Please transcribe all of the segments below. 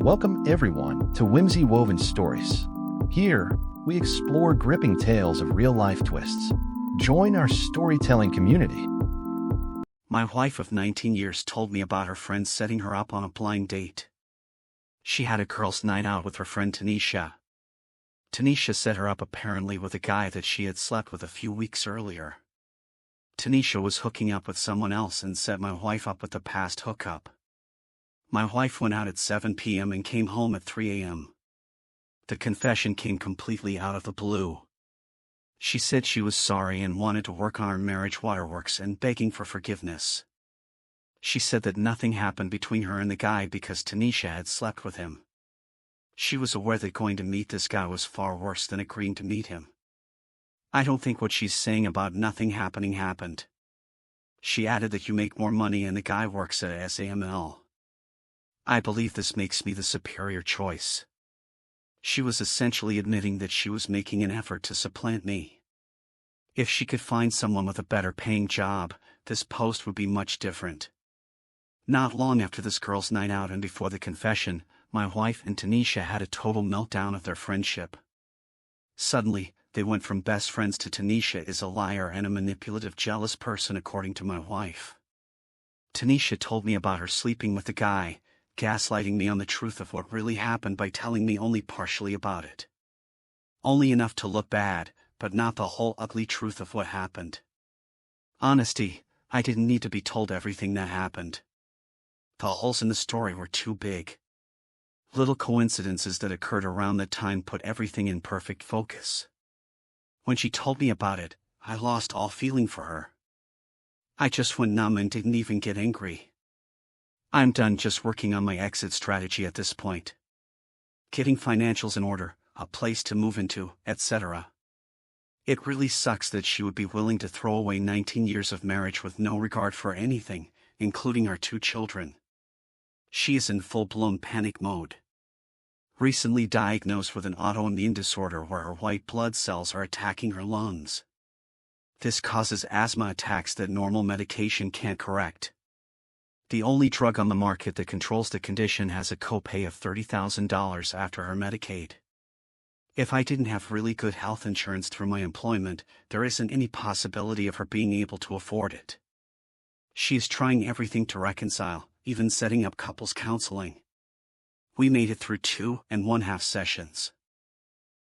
Welcome everyone to Whimsy Woven Stories. Here, we explore gripping tales of real-life twists. Join our storytelling community. My wife of 19 years told me about her friend setting her up on a blind date. She had a girls' night out with her friend Tanisha. Tanisha set her up apparently with a guy that she had slept with a few weeks earlier. Tanisha was hooking up with someone else and set my wife up with the past hookup. My wife went out at 7 p.m. and came home at 3 a.m. The confession came completely out of the blue. She said she was sorry and wanted to work on her marriage waterworks and begging for forgiveness. She said that nothing happened between her and the guy because Tanisha had slept with him. She was aware that going to meet this guy was far worse than agreeing to meet him. I don't think what she's saying about nothing happening happened. She added that you make more money and the guy works at SAML. I believe this makes me the superior choice. She was essentially admitting that she was making an effort to supplant me. If she could find someone with a better paying job, this post would be much different. Not long after this girls' night out and before the confession, my wife and Tanisha had a total meltdown of their friendship. Suddenly, they went from best friends to Tanisha is a liar and a manipulative, jealous person according to my wife. Tanisha told me about her sleeping with the guy, gaslighting me on the truth of what really happened by telling me only partially about it. Only enough to look bad, but not the whole ugly truth of what happened. Honesty, I didn't need to be told everything that happened. The holes in the story were too big. Little coincidences that occurred around that time put everything in perfect focus. When she told me about it, I lost all feeling for her. I just went numb and didn't even get angry. I'm done just working on my exit strategy at this point. Getting financials in order, a place to move into, etc. It really sucks that she would be willing to throw away 19 years of marriage with no regard for anything, including our 2 children. She is in full-blown panic mode. Recently diagnosed with an autoimmune disorder where her white blood cells are attacking her lungs. This causes asthma attacks that normal medication can't correct. The only drug on the market that controls the condition has a copay of $30,000 after her Medicaid. If I didn't have really good health insurance through my employment, there isn't any possibility of her being able to afford it. She is trying everything to reconcile, even setting up couples counseling. We made it through 2.5 sessions.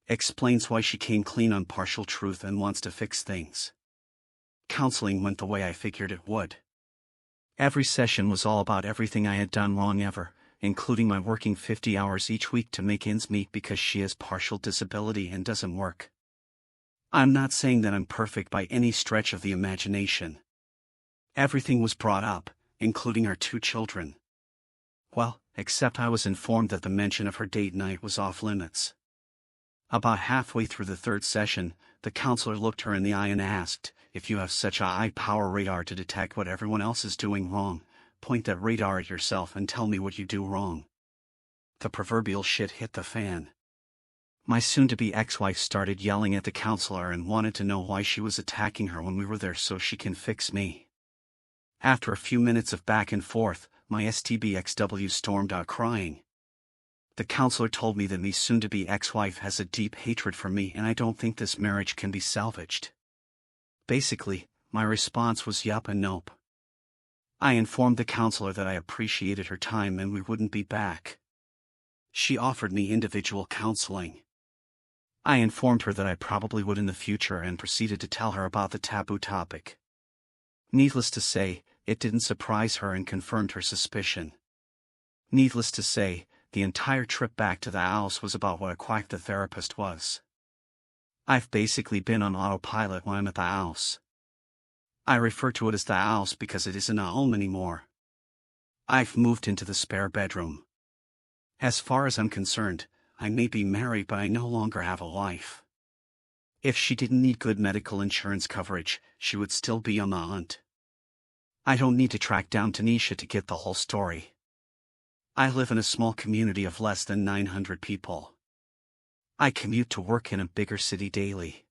Explains why she came clean on partial truth and wants to fix things. Counseling went the way I figured it would. Every session was all about everything I had done wrong ever, including my working 50 hours each week to make ends meet because she has partial disability and doesn't work. I'm not saying that I'm perfect by any stretch of the imagination. Everything was brought up, including our 2 children. Well, except I was informed that the mention of her date night was off limits. About halfway through the 3rd session, the counselor looked her in the eye and asked, "If you have such a high-power radar to detect what everyone else is doing wrong, point that radar at yourself and tell me what you do wrong." The proverbial shit hit the fan. My soon-to-be ex-wife started yelling at the counselor and wanted to know why she was attacking her when we were there so she can fix me. After a few minutes of back and forth, my STBXW stormed out crying. The counselor told me that my soon-to-be ex-wife has a deep hatred for me and I don't think this marriage can be salvaged. Basically, my response was yup and nope. I informed the counselor that I appreciated her time and we wouldn't be back. She offered me individual counseling. I informed her that I probably would in the future and proceeded to tell her about the taboo topic. Needless to say, it didn't surprise her and confirmed her suspicion. Needless to say, the entire trip back to the house was about what a quack the therapist was. I've basically been on autopilot when I'm at the house. I refer to it as the house because it isn't a home anymore. I've moved into the spare bedroom. As far as I'm concerned, I may be married but I no longer have a wife. If she didn't need good medical insurance coverage, she would still be on the hunt. I don't need to track down Tanisha to get the whole story. I live in a small community of less than 900 people. I commute to work in a bigger city daily.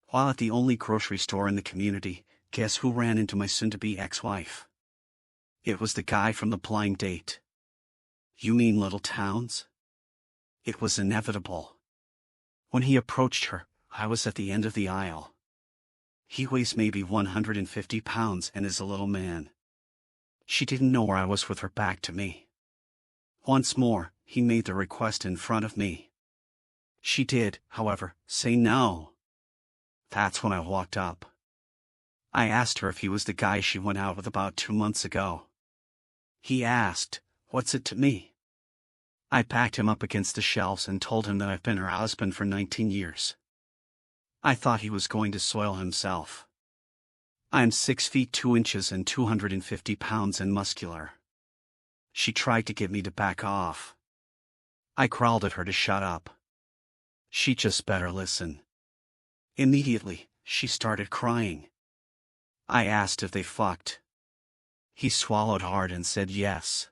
While at the only grocery store in the community, guess who ran into my soon-to-be ex-wife? It was the guy from the blind date. You mean little towns? It was inevitable. When he approached her, I was at the end of the aisle. He weighs maybe 150 pounds and is a little man. She didn't know where I was with her back to me. Once more, he made the request in front of me. She did, however, say no. That's when I walked up. I asked her if he was the guy she went out with about 2 months ago. He asked, "What's it to me?" I backed him up against the shelves and told him that I've been her husband for 19 years. I thought he was going to soil himself. I'm 6 feet 2 inches and 250 pounds and muscular. She tried to get me to back off. I growled at her to shut up. She just better listen. Immediately, she started crying. I asked if they fucked. He swallowed hard and said yes.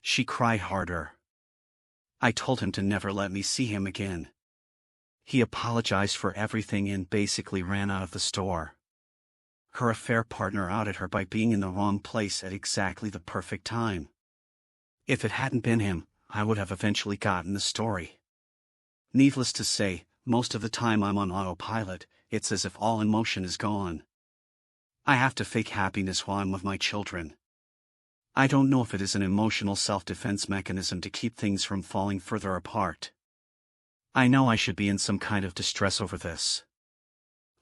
She cried harder. I told him to never let me see him again. He apologized for everything and basically ran out of the store. Her affair partner outed her by being in the wrong place at exactly the perfect time. If it hadn't been him, I would have eventually gotten the story. Needless to say, most of the time I'm on autopilot. It's as if all emotion is gone. I have to fake happiness while I'm with my children. I don't know if it is an emotional self-defense mechanism to keep things from falling further apart. I know I should be in some kind of distress over this.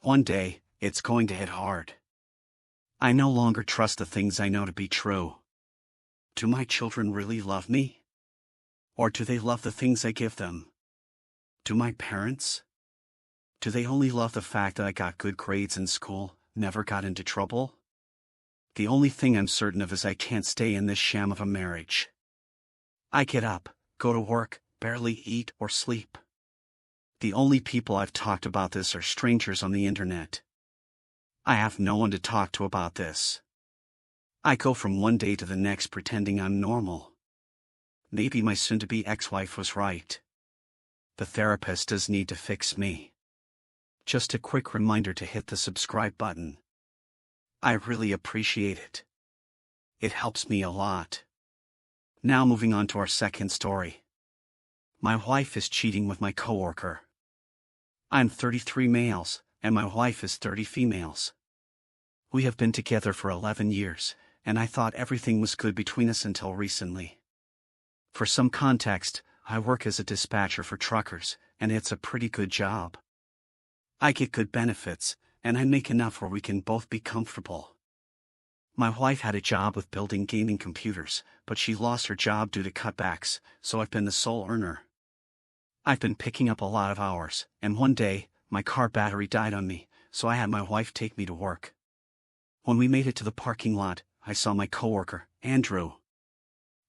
One day, it's going to hit hard. I no longer trust the things I know to be true. Do my children really love me? Or do they love the things I give them? Do my parents? Do they only love the fact that I got good grades in school, never got into trouble? The only thing I'm certain of is I can't stay in this sham of a marriage. I get up, go to work, barely eat or sleep. The only people I've talked about this are strangers on the internet. I have no one to talk to about this. I go from one day to the next pretending I'm normal. Maybe my soon-to-be ex-wife was right. The therapist does need to fix me. Just a quick reminder to hit the subscribe button. I really appreciate it. It helps me a lot. Now moving on to our second story. My wife is cheating with my coworker. I'm 33 males, and my wife is 30 females. We have been together for 11 years, and I thought everything was good between us until recently. For some context, I work as a dispatcher for truckers, and it's a pretty good job. I get good benefits, and I make enough where we can both be comfortable. My wife had a job with building gaming computers, but she lost her job due to cutbacks, so I've been the sole earner. I've been picking up a lot of hours, and one day, my car battery died on me, so I had my wife take me to work. When we made it to the parking lot, I saw my coworker, Andrew.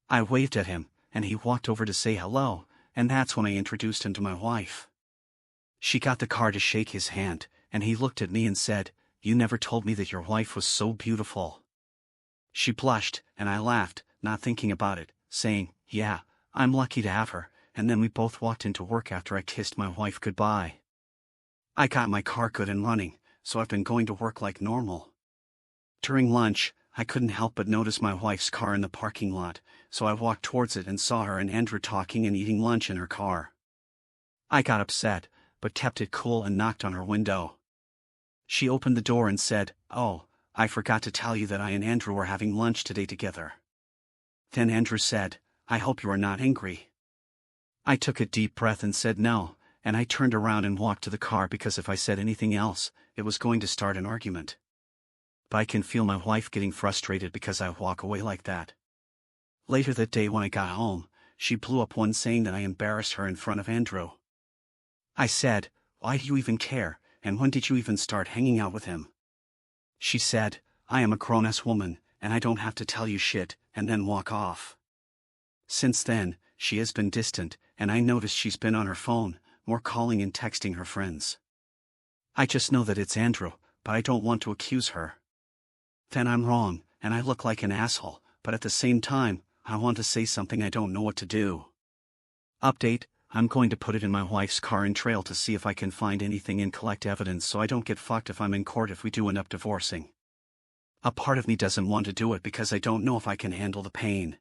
I waved at him, and he walked over to say hello, and that's when I introduced him to my wife. She got the car to shake his hand, and he looked at me and said, "You never told me that your wife was so beautiful." She blushed, and I laughed, not thinking about it, saying, "Yeah, I'm lucky to have her," and then we both walked into work after I kissed my wife goodbye. I got my car good and running, so I've been going to work like normal. During lunch, I couldn't help but notice my wife's car in the parking lot, so I walked towards it and saw her and Andrew talking and eating lunch in her car. I got upset, but kept it cool and knocked on her window. She opened the door and said, "Oh, I forgot to tell you that I and Andrew were having lunch today together." Then Andrew said, "I hope you are not angry." I took a deep breath and said no, and I turned around and walked to the car because if I said anything else, it was going to start an argument. But I can feel my wife getting frustrated because I walk away like that. Later that day when I got home, she blew up one saying that I embarrassed her in front of Andrew. I said, "Why do you even care, and when did you even start hanging out with him?" She said, "I am a grown-ass woman, and I don't have to tell you shit," and then walk off. Since then, she has been distant, and I noticed she's been on her phone, more calling and texting her friends. I just know that it's Andrew, but I don't want to accuse her. Then I'm wrong, and I look like an asshole, but at the same time, I want to say something I don't know what to do. Update: I'm going to put it in my wife's car and trail to see if I can find anything and collect evidence so I don't get fucked if I'm in court if we do end up divorcing. A part of me doesn't want to do it because I don't know if I can handle the pain.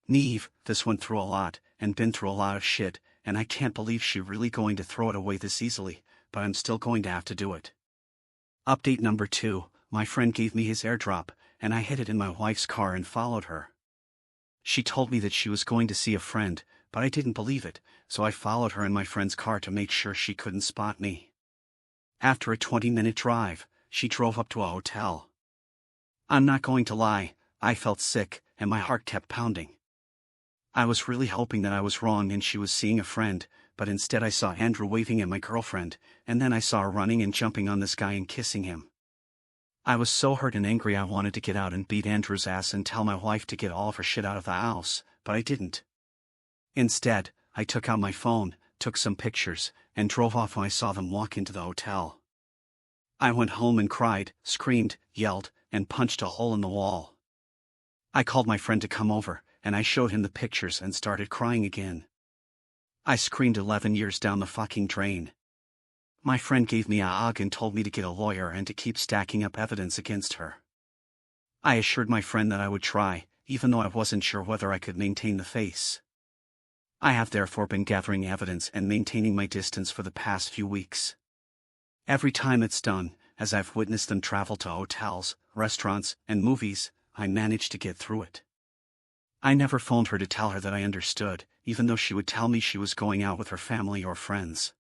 Neve, this went through a lot, and been through a lot of shit, and I can't believe she really going to throw it away this easily, but I'm still going to have to do it. Update number 2, my friend gave me his airdrop, and I hid it in my wife's car and followed her. She told me that she was going to see a friend, but I didn't believe it, so I followed her in my friend's car to make sure she couldn't spot me. After a 20-minute drive, she drove up to a hotel. I'm not going to lie, I felt sick, and my heart kept pounding. I was really hoping that I was wrong and she was seeing a friend, but instead I saw Andrew waving at my girlfriend, and then I saw her running and jumping on this guy and kissing him. I was so hurt and angry I wanted to get out and beat Andrew's ass and tell my wife to get all of her shit out of the house, but I didn't. Instead, I took out my phone, took some pictures, and drove off when I saw them walk into the hotel. I went home and cried, screamed, yelled, and punched a hole in the wall. I called my friend to come over, and I showed him the pictures and started crying again. I screamed 11 years down the fucking drain. My friend gave me a hug and told me to get a lawyer and to keep stacking up evidence against her. I assured my friend that I would try, even though I wasn't sure whether I could maintain the face. I have therefore been gathering evidence and maintaining my distance for the past few weeks. Every time it's done, as I've witnessed them travel to hotels, restaurants, and movies, I managed to get through it. I never phoned her to tell her that I understood, even though she would tell me she was going out with her family or friends.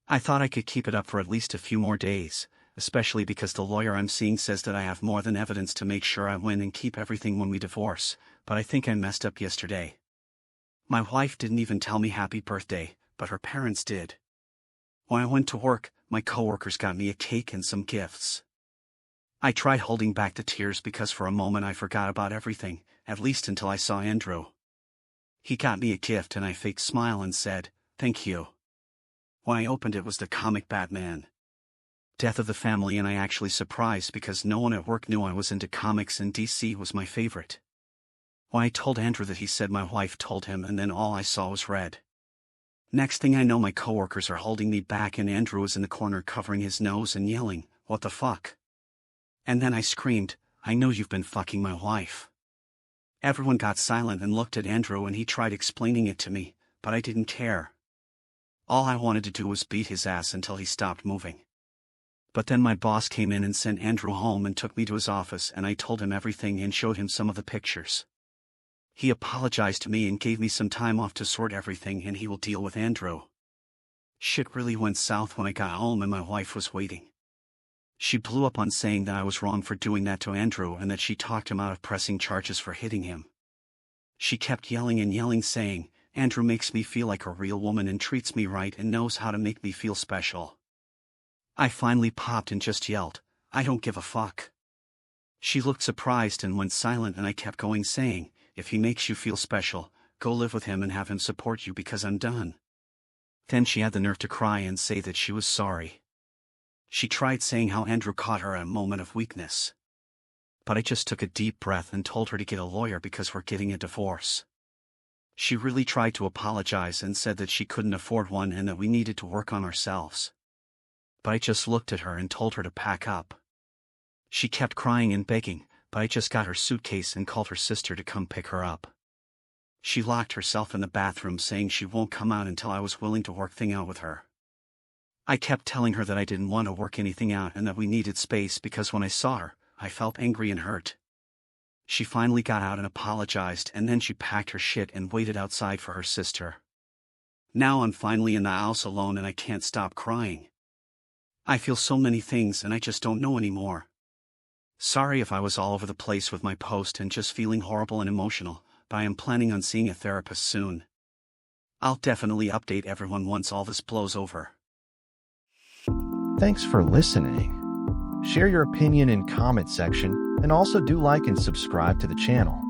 I thought I could keep it up for at least a few more days, especially because the lawyer I'm seeing says that I have more than evidence to make sure I win and keep everything when we divorce, but I think I messed up yesterday. My wife didn't even tell me happy birthday, but her parents did. When I went to work, my coworkers got me a cake and some gifts. I tried holding back the tears because for a moment I forgot about everything, at least until I saw Andrew. He got me a gift and I faked a smile and said, "Thank you." When I opened it was the comic Batman. Death of the Family, and I actually surprised because no one at work knew I was into comics and DC was my favorite. When I told Andrew that, he said my wife told him, and then all I saw was red. Next thing I know, my coworkers are holding me back and Andrew is in the corner covering his nose and yelling, "What the fuck?" And then I screamed, "I know you've been fucking my wife." Everyone got silent and looked at Andrew and he tried explaining it to me, but I didn't care. All I wanted to do was beat his ass until he stopped moving. But then my boss came in and sent Andrew home and took me to his office, and I told him everything and showed him some of the pictures. He apologized to me and gave me some time off to sort everything, and he will deal with Andrew. Shit really went south when I got home and my wife was waiting. She blew up on saying that I was wrong for doing that to Andrew and that she talked him out of pressing charges for hitting him. She kept yelling and yelling, saying, "Andrew makes me feel like a real woman and treats me right and knows how to make me feel special." I finally popped and just yelled, "I don't give a fuck." She looked surprised and went silent, and I kept going, saying, "If he makes you feel special, go live with him and have him support you because I'm done." Then she had the nerve to cry and say that she was sorry. She tried saying how Andrew caught her at a moment of weakness. But I just took a deep breath and told her to get a lawyer because we're getting a divorce. She really tried to apologize and said that she couldn't afford one and that we needed to work on ourselves. But I just looked at her and told her to pack up. She kept crying and begging, but I just got her suitcase and called her sister to come pick her up. She locked herself in the bathroom, saying she won't come out until I was willing to work things out with her. I kept telling her that I didn't want to work anything out and that we needed space because when I saw her, I felt angry and hurt. She finally got out and apologized, and then she packed her shit and waited outside for her sister. Now I'm finally in the house alone and I can't stop crying. I feel so many things and I just don't know anymore. Sorry if I was all over the place with my post and just feeling horrible and emotional, but I am planning on seeing a therapist soon. I'll definitely update everyone once all this blows over. Thanks for listening. Share your opinion in comment section, and also do like and subscribe to the channel.